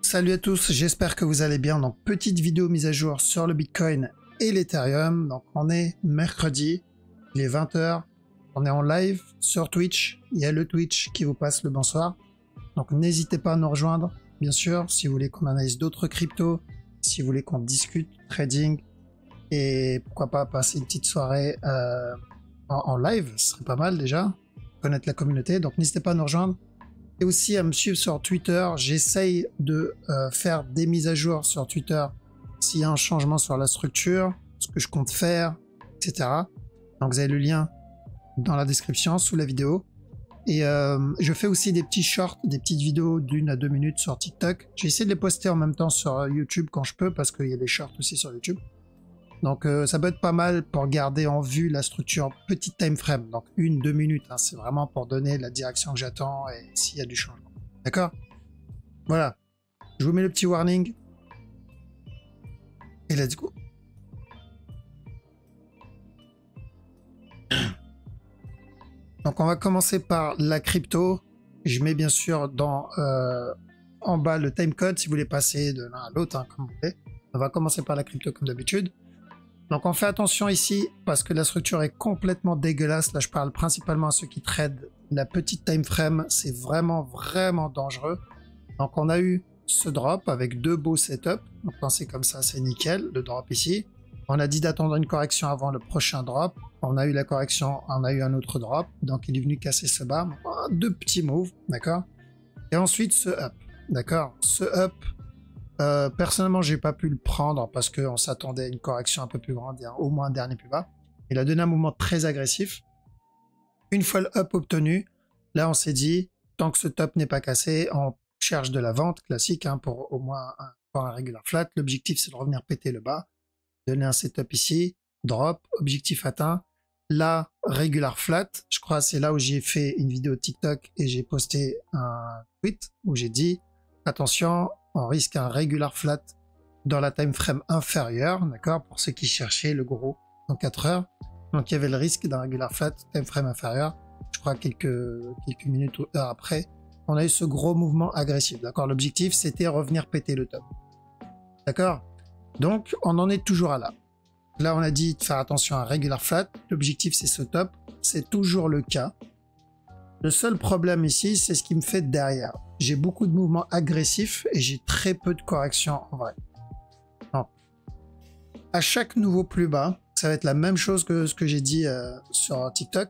Salut à tous, j'espère que vous allez bien. Donc, petite vidéo mise à jour sur le Bitcoin et l'Ethereum. Donc, on est mercredi, il est 20 h. On est en live sur Twitch. Il y a le Twitch qui vous passe le bonsoir. Donc, n'hésitez pas à nous rejoindre, bien sûr, si vous voulez qu'on analyse d'autres cryptos, si vous voulez qu'on discute trading et pourquoi pas passer une petite soirée en live, ce serait pas mal déjà, connaître la communauté. Donc, n'hésitez pas à nous rejoindre. Et aussi à me suivre sur Twitter. J'essaye de faire des mises à jour sur Twitter s'il y a un changement sur la structure, ce que je compte faire, etc. Donc vous avez le lien dans la description sous la vidéo. Et je fais aussi des petits shorts, des petites vidéos d'1 à 2 minutes sur TikTok. J'ai essayé de les poster en même temps sur YouTube quand je peux, parce qu'il y a des shorts aussi sur YouTube. Donc ça peut être pas mal pour garder en vue la structure petite time frame, donc 1-2 minutes, hein, c'est vraiment pour donner la direction que j'attends et s'il y a du changement. D'accord? Voilà, je vous mets le petit warning et let's go. Donc on va commencer par la crypto. Je mets bien sûr dans en bas le timecode si vous voulez passer de l'un à l'autre, hein, comme vous voulez. On va commencer par la crypto comme d'habitude. Donc on fait attention ici parce que la structure est complètement dégueulasse. Là je parle principalement à ceux qui tradent la petite time frame. C'est vraiment dangereux. Donc on a eu ce drop avec 2 beaux setups. Donc quand c'est comme ça c'est nickel, le drop ici. On a dit d'attendre une correction avant le prochain drop. On a eu la correction, on a eu un autre drop. Donc il est venu casser ce bas. 2 petits moves, d'accord. Et ensuite ce up, d'accord. Ce up, personnellement, j'ai pas pu le prendre parce qu'on s'attendait à une correction un peu plus grande, au moins un dernier plus bas. Il a donné un mouvement très agressif. Une fois le up obtenu, là on s'est dit, tant que ce top n'est pas cassé, on cherche de la vente classique hein, pour au moins un regular flat. L'objectif c'est de revenir péter le bas, donner un setup ici, drop, objectif atteint. Là, regular flat, je crois c'est là où j'ai fait une vidéo TikTok et j'ai posté un tweet où j'ai dit, attention, on risque un regular flat dans la time frame inférieure, d'accord, pour ceux qui cherchaient le gros en 4 heures. Donc il y avait le risque d'un regular flat time frame inférieur. Je crois quelques minutes ou heures après, on a eu ce gros mouvement agressif, d'accord. L'objectif c'était revenir péter le top, d'accord. Donc on en est toujours à là. Là on a dit de faire attention à un regular flat. L'objectif c'est ce top, c'est toujours le cas. Le seul problème ici, c'est ce qui me fait derrière. J'ai beaucoup de mouvements agressifs et j'ai très peu de corrections en vrai. Donc, à chaque nouveau plus bas, ça va être la même chose que ce que j'ai dit sur TikTok.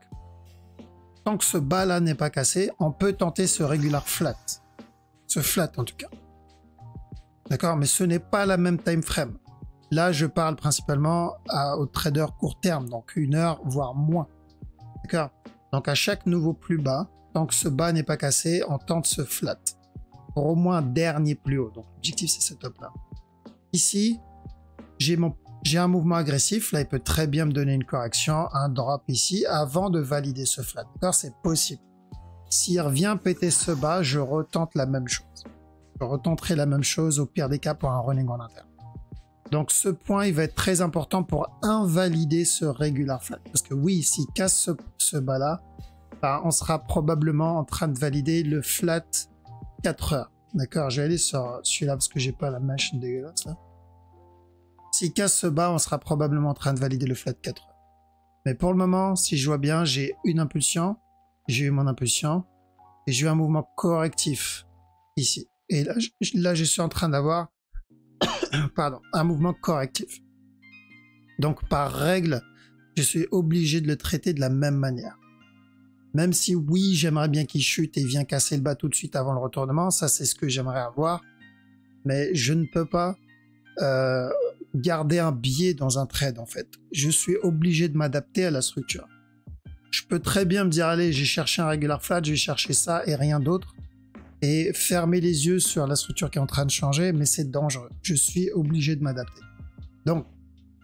Tant que ce bas là n'est pas cassé, on peut tenter ce regular flat. Ce flat en tout cas. D'accord, mais ce n'est pas la même time frame. Là, je parle principalement aux traders court terme, donc 1 heure, voire moins. D'accord. Donc à chaque nouveau plus bas, tant que ce bas n'est pas cassé, on tente ce flat pour au moins un dernier plus haut. Donc l'objectif c'est ce top là. Ici, j'ai un mouvement agressif. Là, il peut très bien me donner une correction, un drop ici, avant de valider ce flat. D'accord, c'est possible. S'il revient péter ce bas, je retente la même chose. Je retenterai la même chose au pire des cas pour un running en interne. Donc ce point, il va être très important pour invalider ce regular flat. Parce que oui, s'il casse ce bas-là, ben, on sera probablement en train de valider le flat 4 heures. D'accord, je vais aller sur celui-là parce que j'ai pas la mèche dégueulasse là. S'il casse ce bas, on sera probablement en train de valider le flat 4 heures. Mais pour le moment, si je vois bien, j'ai une impulsion, j'ai eu mon impulsion, et j'ai eu un mouvement correctif ici. Et là je suis en train d'avoir pardon, un mouvement correctif. Donc par règle, je suis obligé de le traiter de la même manière. Même si oui, j'aimerais bien qu'il chute et vienne casser le bas tout de suite avant le retournement, ça c'est ce que j'aimerais avoir. Mais je ne peux pas garder un biais dans un trade en fait. Je suis obligé de m'adapter à la structure. Je peux très bien me dire, allez, j'ai cherché un regular flat, je vais chercher ça et rien d'autre. Et fermer les yeux sur la structure qui est en train de changer, mais c'est dangereux. Je suis obligé de m'adapter. Donc,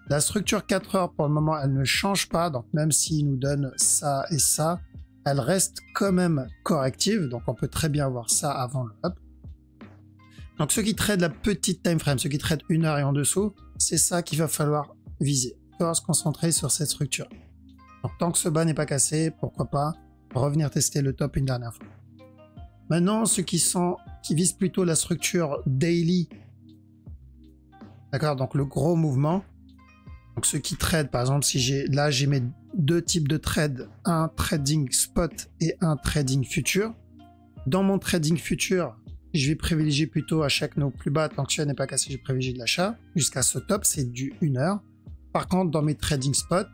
la structure 4 heures, pour le moment, elle ne change pas. Donc, même s'il nous donne ça et ça, elle reste quand même corrective. Donc, on peut très bien voir ça avant le up. Donc, ceux qui tradent la petite time frame, ceux qui tradent 1 heure et en dessous, c'est ça qu'il va falloir viser. Il va falloir se concentrer sur cette structure. Donc, tant que ce bas n'est pas cassé, pourquoi pas revenir tester le top une dernière fois. Maintenant, ceux qui sont qui vise plutôt la structure daily. D'accord, donc le gros mouvement. Donc ceux qui trade, par exemple, si j'ai mes deux types de trades, un trading spot et un trading futur. Dans mon trading futur, je vais privilégier plutôt à chaque nœud plus bas, tant que celui-là n'est pas cassé, je privilégie de l'achat. Jusqu'à ce top, c'est du 1 heure. Par contre, dans mes trading spots,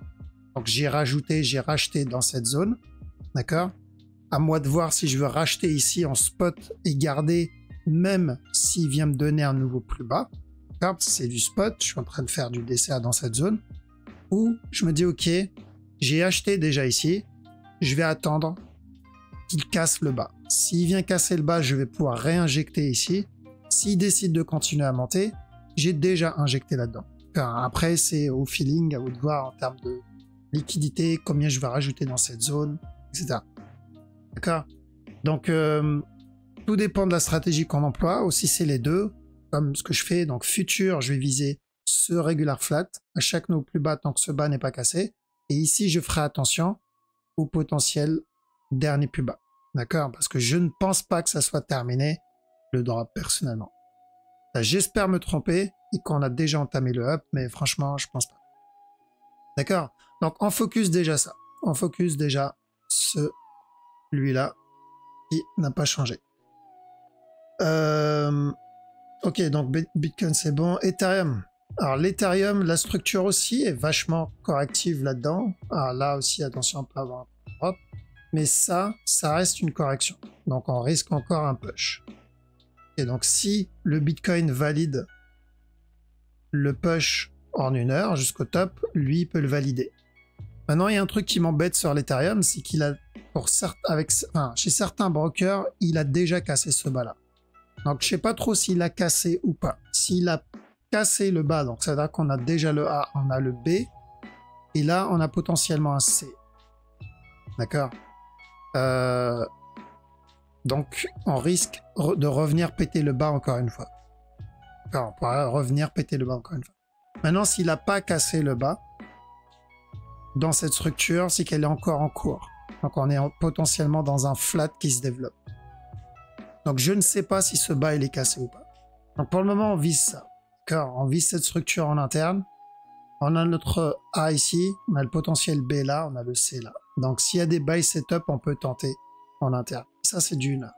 donc j'ai racheté dans cette zone. D'accord? À moi de voir si je veux racheter ici en spot et garder, même s'il vient me donner un nouveau plus bas. C'est du spot, je suis en train de faire du DCA dans cette zone. Ou je me dis, ok, j'ai acheté déjà ici, je vais attendre qu'il casse le bas. S'il vient casser le bas, je vais pouvoir réinjecter ici. S'il décide de continuer à monter, j'ai déjà injecté là-dedans. Après, c'est au feeling, à vous de voir en termes de liquidité, combien je vais rajouter dans cette zone, etc. D'accord? Donc, tout dépend de la stratégie qu'on emploie. Aussi, c'est les deux, comme ce que je fais. Donc, futur, je vais viser ce regular flat à chaque nœud plus bas tant que ce bas n'est pas cassé. Et ici, je ferai attention au potentiel dernier plus bas. D'accord? Parce que je ne pense pas que ça soit terminé, le drop, personnellement. J'espère me tromper et qu'on a déjà entamé le up, mais franchement, je pense pas. D'accord? Donc, on focus déjà ça. On focus déjà celui-là qui n'a pas changé. Ok, donc Bitcoin, c'est bon. Ethereum. Alors, l'Ethereum, la structure aussi est vachement corrective là-dedans. Alors là aussi, attention, on peut avoir un drop. Mais ça reste une correction. Donc, on risque encore un push. Et donc, si le Bitcoin valide le push en 1 heure jusqu'au top, lui peut le valider. Maintenant, il y a un truc qui m'embête sur l'Ethereum, c'est qu'il a, chez certains brokers, il a déjà cassé ce bas-là. Donc, je sais pas trop s'il a cassé ou pas. S'il a cassé le bas, donc ça veut dire qu'on a déjà le A, on a le B, et là, on a potentiellement un C. D'accord? Donc, on risque de revenir péter le bas encore une fois. Enfin, on pourra revenir péter le bas encore une fois. Maintenant, s'il n'a pas cassé le bas, dans cette structure, c'est qu'elle est encore en cours. Donc, on est potentiellement dans un flat qui se développe. Donc, je ne sais pas si ce bas, il est cassé ou pas. Donc, pour le moment, on vise ça. D'accord? On vise cette structure en interne. On a notre A ici, on a le potentiel B là, on a le C là. Donc, s'il y a des buy setup, on peut tenter en interne. Ça, c'est du 1 heure.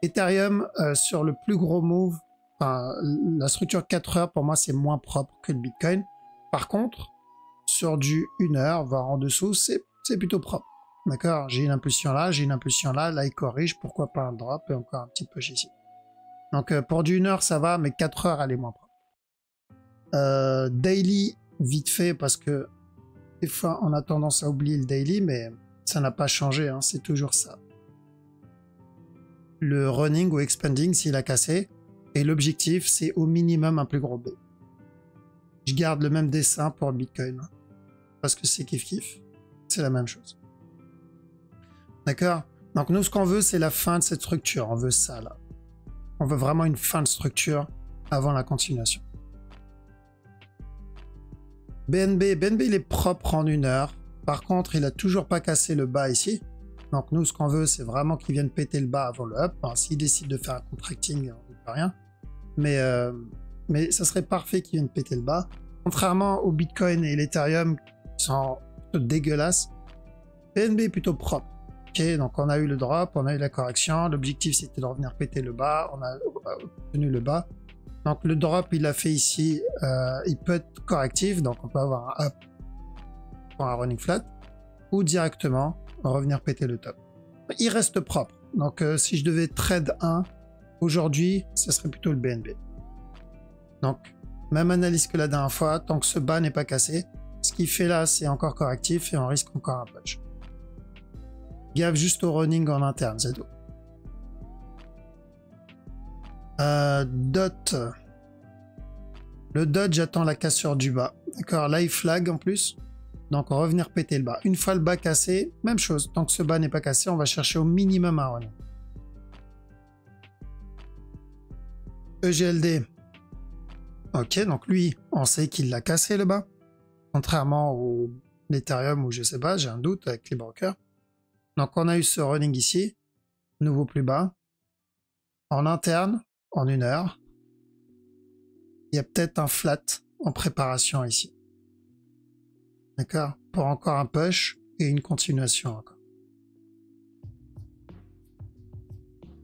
Ethereum, sur le plus gros move, la structure 4 heures, pour moi, c'est moins propre que le Bitcoin. Par contre, sur du 1 heure, voire en dessous, c'est plutôt propre. D'accord? J'ai une impulsion là, là il corrige, pourquoi pas un drop et encore un petit peu ici. Donc, pour du 1 heure, ça va, mais 4 heures, elle est moins propre. Daily, vite fait, parce que des fois, on a tendance à oublier le daily, mais ça n'a pas changé, hein, c'est toujours ça. Le running ou expanding s'il a cassé, et l'objectif c'est au minimum un plus gros B. Je garde le même dessin pour le Bitcoin, parce que c'est kiff-kiff, c'est la même chose. D'accord? Donc nous ce qu'on veut c'est la fin de cette structure, on veut ça là. On veut vraiment une fin de structure avant la continuation. BNB il est propre en 1 heure, par contre il a toujours pas cassé le bas ici. Donc nous, ce qu'on veut, c'est vraiment qu'il vienne péter le bas avant le up. Enfin, s'il décide de faire un contracting, on ne peut rien. Mais ça serait parfait qu'il vienne péter le bas. Contrairement au Bitcoin et l'Ethereum, qui sont dégueulasses, BNB est plutôt propre. Ok, donc on a eu le drop, on a eu la correction. L'objectif, c'était de revenir péter le bas. On a obtenu le bas. Donc le drop, il l'a fait ici. Il peut être correctif, donc on peut avoir un up pour un running flat. Ou directement revenir péter le top. Il reste propre. Donc si je devais trade 1 aujourd'hui, ce serait plutôt le BNB. Donc même analyse que la dernière fois, tant que ce bas n'est pas cassé, ce qu'il fait là c'est encore correctif et on risque encore un push. Gaffe juste au running en interne, c'est tout. DOT. Le DOT, j'attends la cassure du bas. D'accord, là il flag en plus. Donc, revenir péter le bas. Une fois le bas cassé, même chose. Tant que ce bas n'est pas cassé, on va chercher au minimum un running. EGLD. Ok, donc lui, on sait qu'il l'a cassé le bas. Contrairement au Ethereum ou je sais pas, j'ai un doute avec les brokers. Donc, on a eu ce running ici. Nouveau plus bas. En interne, en 1 heure, il y a peut-être un flat en préparation ici. D'accord? Pour encore un push et une continuation encore.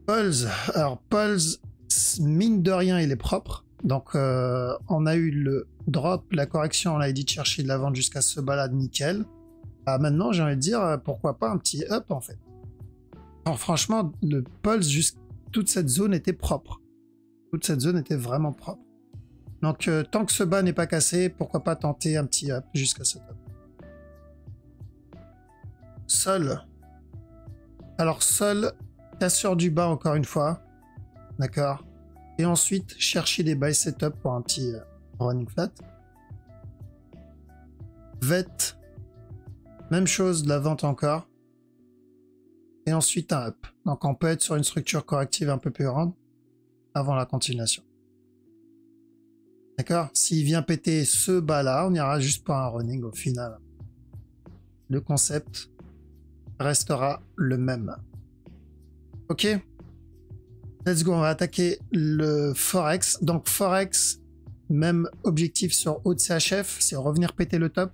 Pulse. Alors, Pulse, mine de rien, il est propre. Donc, on a eu le drop, la correction, on a dit de chercher de la vente jusqu'à ce balade nickel. Maintenant, j'ai envie de dire, pourquoi pas un petit up, en fait. Alors, franchement, le Pulse, toute cette zone était propre. Toute cette zone était vraiment propre. Donc, tant que ce bas n'est pas cassé, pourquoi pas tenter un petit up jusqu'à ce top. Sol. Alors, sol, cassure du bas encore une fois. D'accord. Et ensuite, chercher des buy setup pour un petit running flat. VET. Même chose, de la vente encore. Et ensuite un up. Donc on peut être sur une structure corrective un peu plus grande avant la continuation. D'accord? S'il vient péter ce bas là, on ira juste pas un running au final. Le concept restera le même. Ok? Let's go, on va attaquer le Forex. Donc Forex, même objectif sur haut de CHF, c'est revenir péter le top.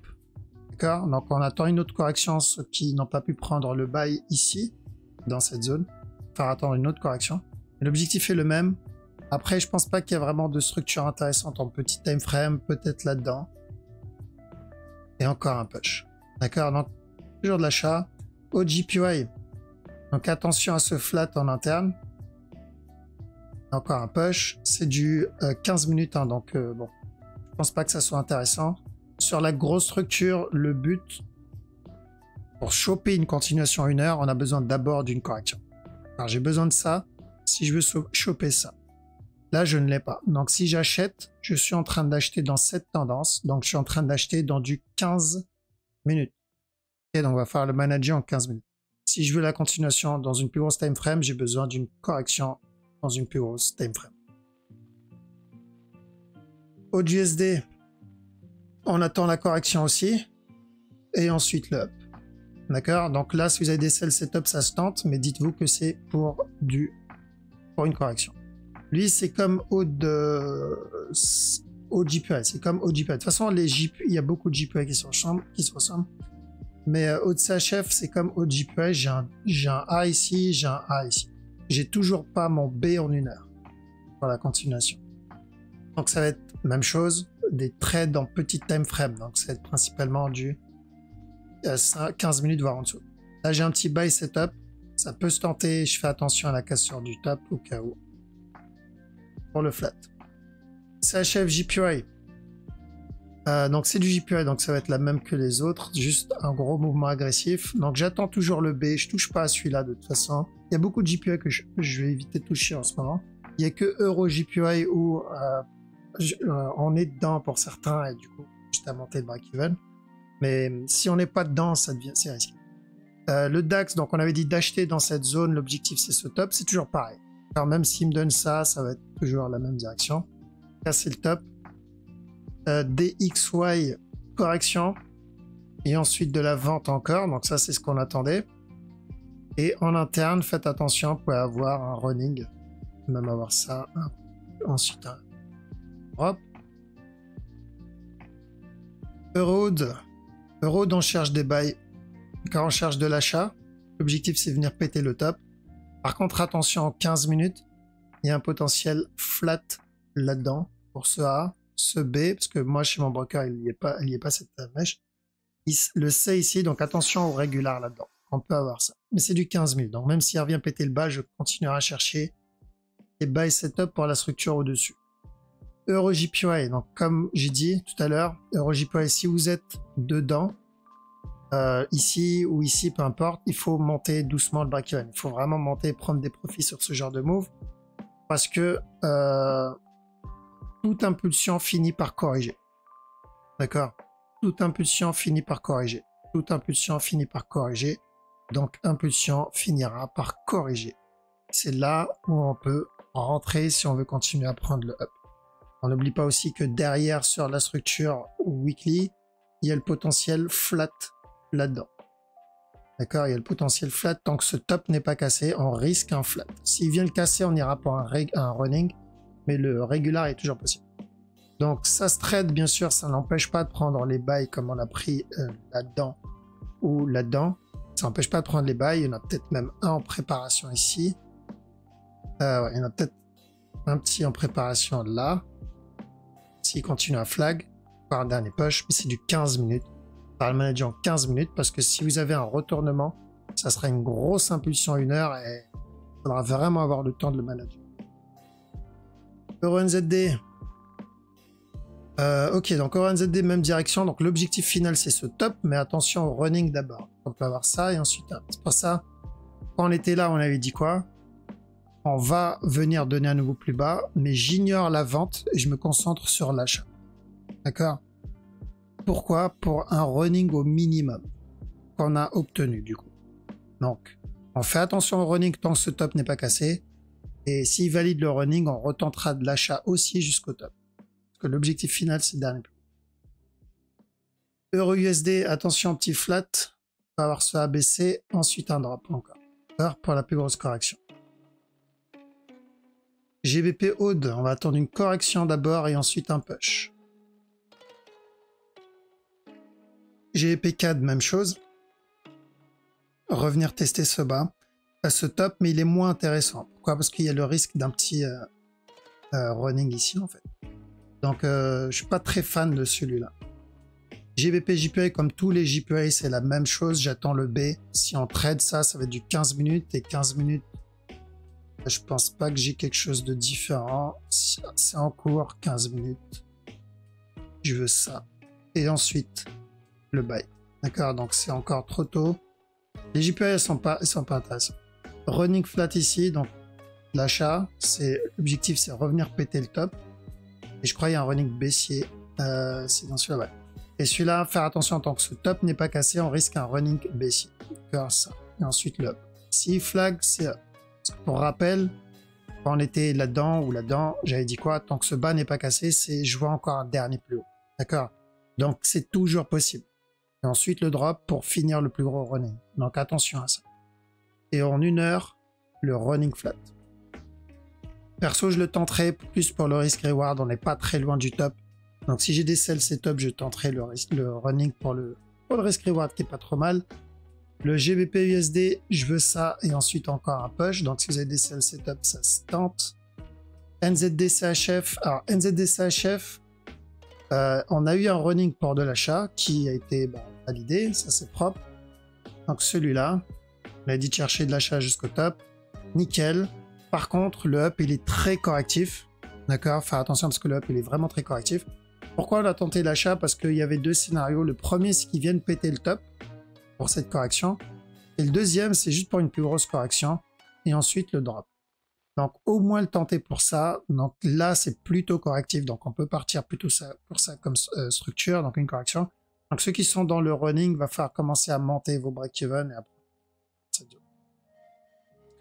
D'accord? Donc on attend une autre correction, ceux qui n'ont pas pu prendre le buy ici, dans cette zone. Faire attendre une autre correction. L'objectif est le même. Après, je pense pas qu'il y a vraiment de structure intéressante en petit time frame, peut-être là-dedans. Et encore un push. D'accord? Donc toujours de l'achat. Au GPY. Donc attention à ce flat en interne. Encore un push. C'est du 15 minutes, hein, donc bon. Je pense pas que ça soit intéressant. Sur la grosse structure, le but, pour choper une continuation 1 heure, on a besoin d'abord d'une correction. Alors j'ai besoin de ça si je veux choper ça. Là, je ne l'ai pas. Donc si j'achète, je suis en train d'acheter dans cette tendance. Donc je suis en train d'acheter dans du 15 minutes. Et donc on va faire le manager en 15 minutes. Si je veux la continuation dans une plus grosse time frame, j'ai besoin d'une correction dans une plus grosse time frame. Au USD, on attend la correction aussi. Et ensuite le up. D'accord? Donc là, si vous avez des sell setup, ça se tente, mais dites-vous que c'est pour une correction. Lui, c'est comme au GPY. C'est comme au GPY. De toute façon, les GPY, il y a beaucoup de GPY qui se ressemblent. Mais au CHF, c'est comme au GPY. J'ai un A ici, j'ai un A ici. J'ai toujours pas mon B en 1 heure pour la continuation. Donc ça va être même chose, des trades en petite time frame. Donc ça va être principalement du 15 minutes voire en dessous. Là j'ai un petit buy setup, ça peut se tenter, je fais attention à la cassure du top au cas où. Pour le flat. CHF JPY. Donc c'est du JPY, donc ça va être la même que les autres, juste un gros mouvement agressif. Donc j'attends toujours le B, je touche pas à celui-là de toute façon. Il y a beaucoup de JPY que je vais éviter de toucher en ce moment. Il n'y a que Euro JPY où on est dedans pour certains et du coup juste à monter le break-even. Mais si on n'est pas dedans, c'est risqué. Le DAX, donc on avait dit d'acheter dans cette zone, l'objectif c'est ce top, c'est toujours pareil. Alors même s'il me donne ça, ça va être toujours la même direction. Casser le top. DXY, correction. Et ensuite de la vente encore, donc ça c'est ce qu'on attendait. Et en interne, faites attention, vous pouvez avoir un running, même avoir ça, ensuite un drop. Eurode, on cherche des buys quand on cherche de l'achat. L'objectif c'est venir péter le top. Par contre, attention, en 15 minutes, il y a un potentiel flat là-dedans pour ce A, ce B, parce que moi chez mon broker, il n'y a pas cette mèche. Il le sait ici, donc attention au régular là-dedans. On peut avoir ça. Mais c'est du 15 minutes, donc même s'il revient péter le bas, je continuerai à chercher les buy setup pour la structure au-dessus. EuroJPY, donc comme j'ai dit tout à l'heure, EuroJPY, si vous êtes dedans, ici ou ici, peu importe, il faut monter doucement le break-even. Il faut vraiment monter, prendre des profits sur ce genre de move, parce que toute impulsion finit par corriger. D'accord? Toute impulsion finit par corriger. Toute impulsion finit par corriger. Donc impulsion finira par corriger. C'est là où on peut rentrer si on veut continuer à prendre le up. On n'oublie pas aussi que derrière sur la structure weekly, il y a le potentiel flat là-dedans. D'accord, il y a le potentiel flat. Tant que ce top n'est pas cassé, on risque un flat. S'il vient le casser, on ira pour un running, mais le régular est toujours possible. Donc ça se trade, bien sûr, ça n'empêche pas de prendre les bails comme on a pris là-dedans ou là-dedans. Ça n'empêche pas de prendre les bails. Il y en a peut-être même un en préparation ici. Ouais, il y en a peut-être un petit en préparation là. S'il continue à flag, par un dernier push, mais c'est du 15 minutes. Par le manager en 15 minutes, parce que si vous avez un retournement, ça sera une grosse impulsion 1 heure et il faudra vraiment avoir le temps de le manager. EuroNZD. Ok, donc EuroNZD, même direction. Donc l'objectif final, c'est ce top, mais attention au running d'abord. On peut avoir ça et ensuite, c'est pour ça, quand on était là, on avait dit quoi? On va venir donner à nouveau plus bas, mais j'ignore la vente et je me concentre sur l'achat. D'accord? Pourquoi? Pour un running au minimum qu'on a obtenu du coup. Donc, on fait attention au running tant que ce top n'est pas cassé. Et s'il valide le running, on retentera de l'achat aussi jusqu'au top. Parce que l'objectif final, c'est le dernier plus. EURUSD, attention petit flat. On va avoir ce ABC, ensuite un drop encore. Alors, pour la plus grosse correction. GBP Aude, on va attendre une correction d'abord et ensuite un push. GBP CAD, même chose. Revenir tester ce bas. Ce top, mais il est moins intéressant. Pourquoi? Parce qu'il y a le risque d'un petit running ici, en fait. Donc, je suis pas très fan de celui-là. GBP JPA, comme tous les JPA, c'est la même chose. J'attends le B. Si on trade ça, ça va être du 15 minutes. Et 15 minutes, je pense pas que j'ai quelque chose de différent. C'est en cours, 15 minutes. Je veux ça. Et ensuite, le buy. D'accord, donc c'est encore trop tôt. Les JPA, ils sont pas intéressants. Running flat ici, donc l'achat, l'objectif, c'est revenir péter le top. Et je crois qu'il y a un running baissier. C'est dans celui-là, ouais. Et celui-là, faire attention, tant que ce top n'est pas cassé, on risque un running baissier. D'accord, ça. Et ensuite le up. Si flag, c'est up. Pour rappel, quand on était là-dedans ou là-dedans, j'avais dit quoi? Tant que ce bas n'est pas cassé, c'est je vois encore un dernier plus haut. D'accord? Donc c'est toujours possible. Et ensuite le drop pour finir le plus gros running. Donc attention à ça. Et en 1 heure, le running flat. Perso, je le tenterai plus pour le risk reward. On n'est pas très loin du top. Donc si j'ai des sell setup, je tenterai le running pour le risk reward qui est pas trop mal. Le GBP USD, je veux ça et ensuite encore un push. Donc si vous avez des sell setup, ça se tente. NZD CHF. Alors NZD CHF, on a eu un running pour de l'achat qui a été validé. Ça c'est propre. Donc celui-là, on a dit de chercher de l'achat jusqu'au top. Nickel. Par contre, le up, il est très correctif. D'accord? Faire attention parce que le up, il est vraiment très correctif. Pourquoi on a tenté l'achat? Parce qu'il y avait deux scénarios. Le premier, c'est qu'ils viennent péter le top pour cette correction. Et le deuxième, c'est juste pour une plus grosse correction. Et ensuite, le drop. Donc, au moins le tenter pour ça. Donc là, c'est plutôt correctif. Donc, on peut partir plutôt pour ça comme structure. Donc, une correction. Donc, ceux qui sont dans le running, va falloir commencer à monter vos break-even. Et après, parce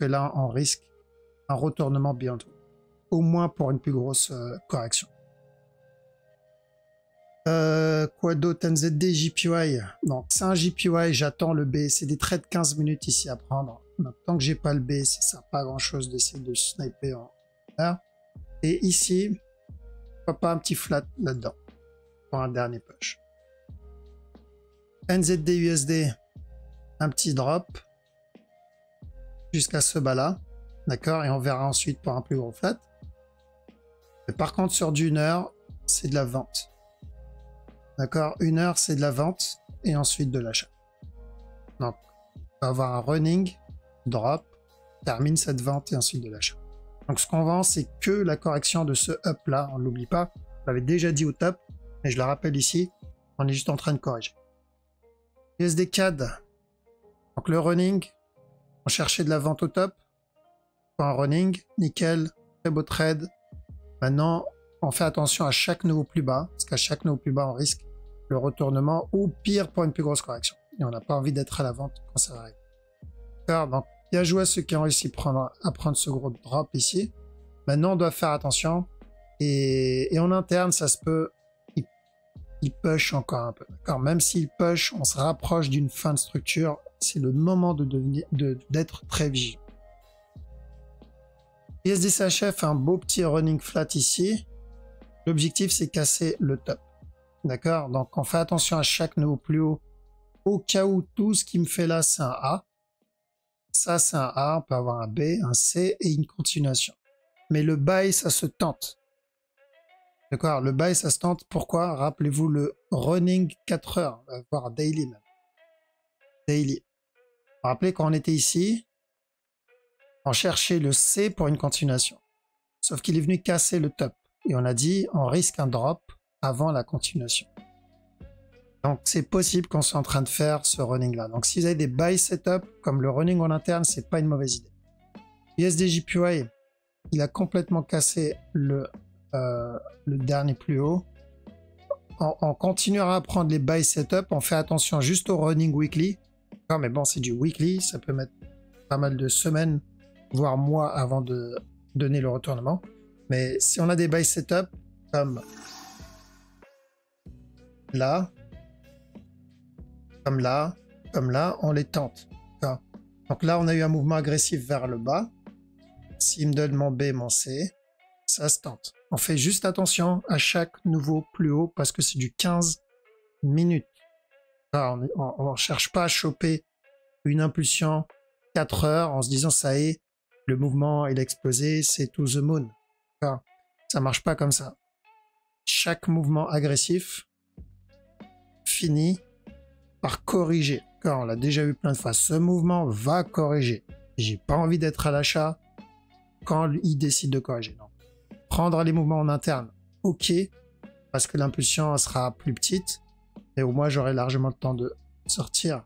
que là, on risque un retournement bientôt. Au moins pour une plus grosse correction. Quoi d'autre? NZD, JPY. Donc c'est un JPY, j'attends le B. C'est des trades 15 minutes ici à prendre. Donc, tant que j'ai pas le B, ça sert pas à grand chose d'essayer de sniper en là. Et ici, pourquoi pas un petit flat là-dedans pour un dernier push. NZD, USD, un petit drop jusqu'à ce bas là. D'accord? Et on verra ensuite pour un plus gros flat. Mais par contre, sur du 1 heure, c'est de la vente. D'accord? 1 heure, c'est de la vente et ensuite de l'achat. Donc, on va avoir un running, drop, termine cette vente et ensuite de l'achat. Donc, ce qu'on vend, c'est que la correction de ce up là. On ne l'oublie pas. On l'avait déjà dit au top, mais je le rappelle ici. On est juste en train de corriger. USD CAD. Donc, le running, on cherchait de la vente au top. Un running, nickel, très beau trade. Maintenant, on fait attention à chaque nouveau plus bas, parce qu'à chaque nouveau plus bas, on risque le retournement ou pire pour une plus grosse correction. Et on n'a pas envie d'être à la vente quand ça arrive. Alors, donc, bien joué à ceux qui ont réussi à prendre ce gros drop ici. Maintenant, on doit faire attention. Et en interne, ça se peut, il push encore un peu. Même s'il push, on se rapproche d'une fin de structure. c'est le moment d'être très vigilant. USDCHF fait un beau petit running flat ici. L'objectif, c'est casser le top. D'accord? Donc, on fait attention à chaque nouveau plus haut. Au cas où tout ce qui me fait là, c'est un A. Ça, c'est un A. On peut avoir un B, un C et une continuation. Mais le buy, ça se tente. D'accord? Le buy, ça se tente. Pourquoi? Rappelez-vous le running 4 heures, voire daily même. Daily. Vous vous rappelez, quand on était ici, on cherchait le C pour une continuation. Sauf qu'il est venu casser le top. Et on a dit, on risque un drop avant la continuation. Donc, c'est possible qu'on soit en train de faire ce running-là. Donc, si vous avez des buy setup, comme le running en interne, c'est pas une mauvaise idée. USDJPY, il a complètement cassé le dernier plus haut. On continuera à prendre les buy setup. On fait attention juste au running weekly. Non, mais bon, c'est du weekly. Ça peut mettre pas mal de semaines, voire mois avant de donner le retournement. Mais si on a des buy setup, comme là, comme là, on les tente. Donc là, on a eu un mouvement agressif vers le bas. S'il me donne mon B, mon C, ça se tente. On fait juste attention à chaque nouveau plus haut parce que c'est du 15 minutes. On ne cherche pas à choper une impulsion 4 heures en se disant ça y est, le mouvement il a explosé, c'est to the moon. Ça marche pas comme ça. Chaque mouvement agressif finit par corriger. On l'a déjà vu plein de fois. Ce mouvement va corriger. J'ai pas envie d'être à l'achat quand il décide de corriger. Donc, prendre les mouvements en interne, ok, parce que l'impulsion sera plus petite, et au moins j'aurai largement le temps de sortir.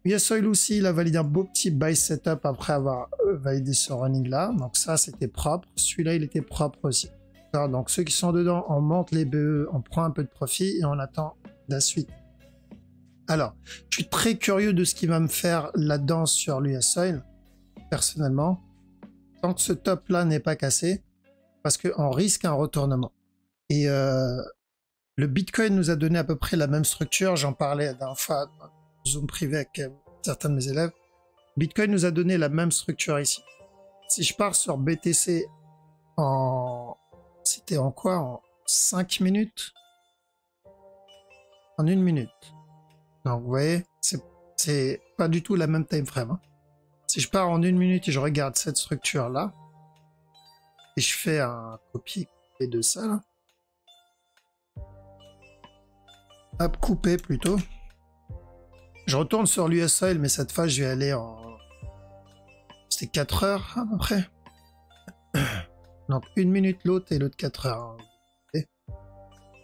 US Oil aussi, il a validé un beau petit buy setup après avoir validé ce running là. Donc ça, c'était propre. Celui-là, il était propre aussi. Donc ceux qui sont dedans, on monte les BE, on prend un peu de profit et on attend la suite. Alors, je suis très curieux de ce qu'il va me faire là-dedans sur l'US Oil, personnellement. Tant que ce top-là n'est pas cassé, parce qu'on risque un retournement. Et le Bitcoin nous a donné à peu près la même structure. J'en parlais la dernière fois dans Zoom privé avec certains de mes élèves. Bitcoin nous a donné la même structure ici. Si je pars sur BTC en... C'était en quoi? En 5 minutes? En 1 minute. Donc vous voyez, c'est pas du tout la même time frame. Hein. Si je pars en 1 minute et je regarde cette structure-là, et je fais un copier-coller de ça, là. Hop, couper plutôt. Je retourne sur l'US Oil, mais cette fois, je vais aller en... C'était 4 heures, à peu près. Donc, 1 minute l'autre et l'autre 4 heures. Et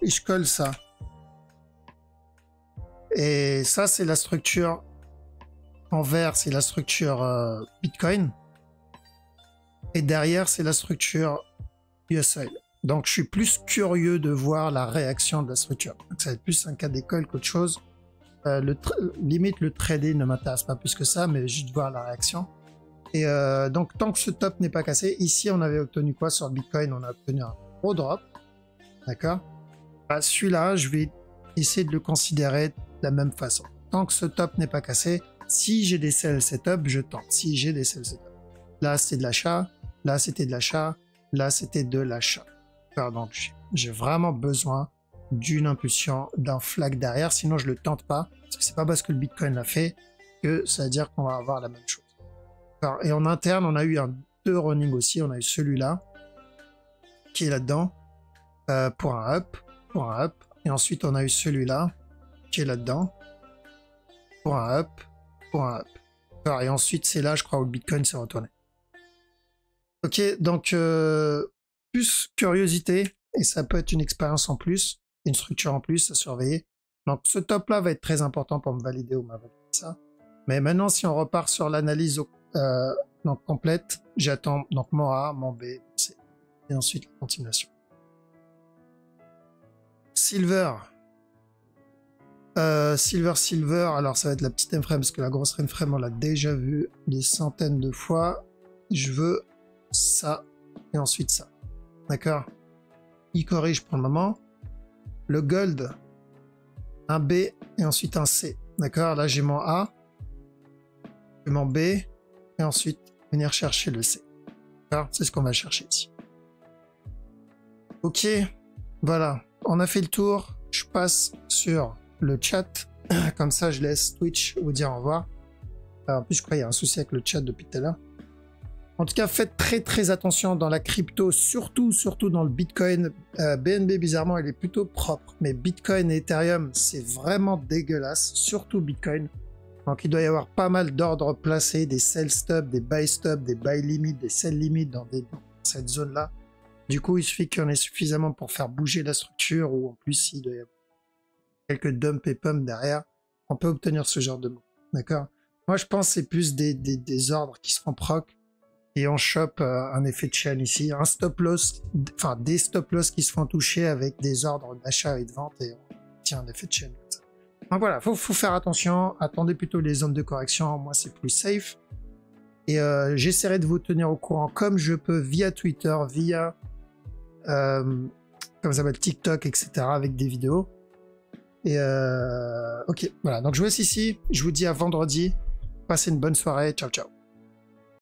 je colle ça. Et ça, c'est la structure en vert, c'est la structure Bitcoin. Et derrière, c'est la structure US Oil. Donc, je suis plus curieux de voir la réaction de la structure. Donc, ça va être plus un cas d'école qu'autre chose. Limite, le trading ne m'intéresse pas plus que ça, mais juste voir la réaction. Et donc, tant que ce top n'est pas cassé, ici, on avait obtenu quoi sur le Bitcoin? On a obtenu un gros drop. D'accord? Celui-là, je vais essayer de le considérer de la même façon. Tant que ce top n'est pas cassé, si j'ai des sell setup, je tente. Si j'ai des sell setup. Là, c'était de l'achat. Là, c'était de l'achat. Là, c'était de l'achat. Donc, j'ai vraiment besoin d'une impulsion, d'un flag derrière. Sinon, je le tente pas. Parce que c'est pas parce que le Bitcoin l'a fait que ça veut dire qu'on va avoir la même chose. Et en interne, on a eu deux running aussi. On a eu celui-là qui est là-dedans pour un up. Et ensuite, on a eu celui-là qui est là-dedans pour un up. Et ensuite, c'est là, je crois, où le Bitcoin s'est retourné. Ok, donc plus curiosité, et ça peut être une expérience en plus, une structure en plus à surveiller. Donc ce top-là va être très important pour me valider ou m'invalider ça. Mais maintenant, si on repart sur l'analyse donc complète, j'attends donc mon A, mon B, mon C, et ensuite la continuation. Silver. Silver, alors ça va être la petite time frame parce que la grosse time frame on l'a déjà vu des centaines de fois. Je veux ça et ensuite ça. D'accord? Il corrige pour le moment. Le gold, un B et ensuite un C. D'accord? Là j'ai mon A. document B, et ensuite venir chercher le C. C'est ce qu'on va chercher ici. Ok, voilà, on a fait le tour. Je passe sur le chat, comme ça je laisse Twitch vous dire au revoir. En plus, je crois qu'il y a un souci avec le chat depuis tout à l'heure. En tout cas, faites très attention dans la crypto, surtout dans le Bitcoin. BNB, bizarrement, il est plutôt propre, mais Bitcoin et Ethereum, c'est vraiment dégueulasse, surtout Bitcoin. Donc, il doit y avoir pas mal d'ordres placés, des sell stop, des buy stop, des buy limit, des sell limit dans cette zone-là. Du coup, il suffit qu'il y en ait suffisamment pour faire bouger la structure, ou en plus, il doit y avoir quelques dump et pump derrière. On peut obtenir ce genre de mots. D'accord? Moi, je pense que c'est plus des ordres qui se font proc et on chope un effet de chaîne ici. Un stop loss, enfin, des stop loss qui se font toucher avec des ordres d'achat et de vente et on tient un effet de chaîne comme ça. Donc voilà, faut faire attention. Attendez plutôt les zones de correction. Moi, c'est plus safe. Et j'essaierai de vous tenir au courant comme je peux via Twitter, via comme ça s'appelle TikTok, etc. avec des vidéos. Et ok, voilà. Donc je vous laisse ici. Je vous dis à vendredi. Passez une bonne soirée. Ciao, ciao.